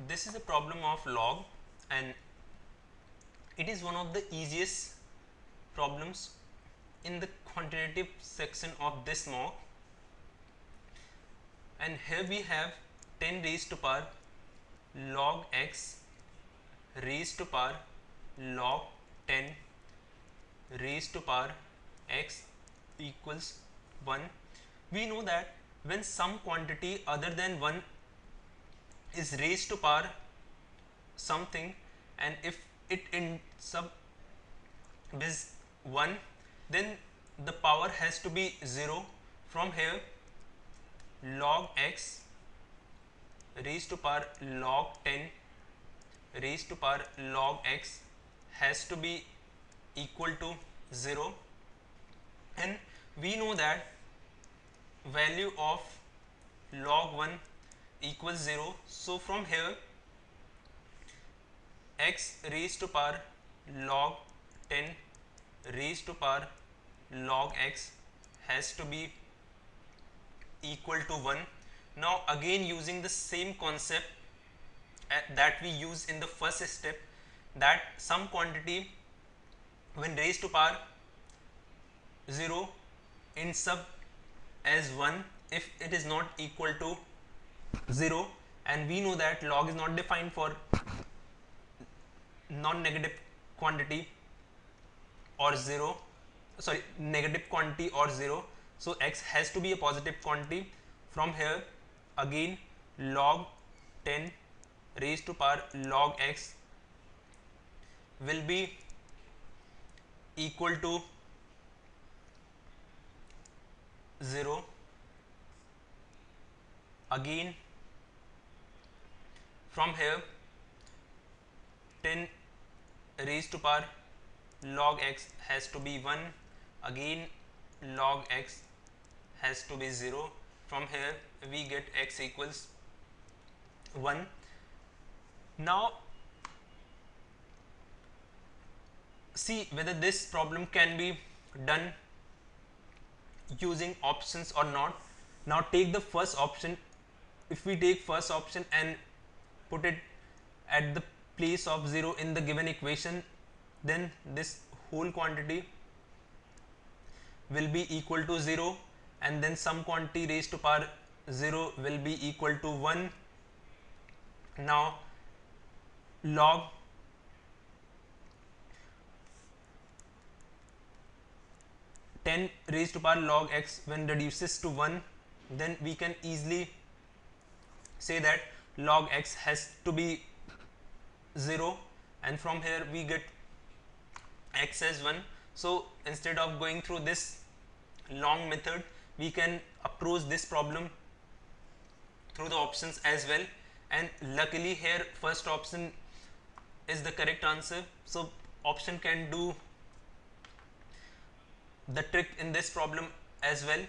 This is a problem of log, and it is one of the easiest problems in the quantitative section of this mock. And here we have 10 raised to power log x raised to power log 10 raised to power x equals 1. We know that when some quantity other than 1 is raised to power something, and if it in sub is 1, then the power has to be 0. From here, log x raised to power log 10 raised to power log x has to be equal to 0, and we know that value of log 1 equals 0. So from here, x raised to power log 10 raised to power log x has to be equal to 1. Now again, using the same concept that we use in the first step, that some quantity when raised to power 0 in sub as 1 if it is not equal to 0, and we know that log is not defined for non-negative quantity or 0, sorry, negative quantity or 0. So x has to be a positive quantity. From here again, log 10 raised to power log x will be equal to 0. Again, from here 10 raised to power log x has to be 1. Again, log x has to be 0. From here we get x equals 1. Now see whether this problem can be done using options or not. Now take the first option. If we take first option and put it at the place of 0 in the given equation, then this whole quantity will be equal to 0, and then some quantity raised to power 0 will be equal to 1. Now log ten raised to power log x when reduces to 1, then we can easily say that log x has to be 0, and from here we get x as 1. So instead of going through this long method, we can approach this problem through the options as well, and luckily here first option is the correct answer. So option can do the trick in this problem as well.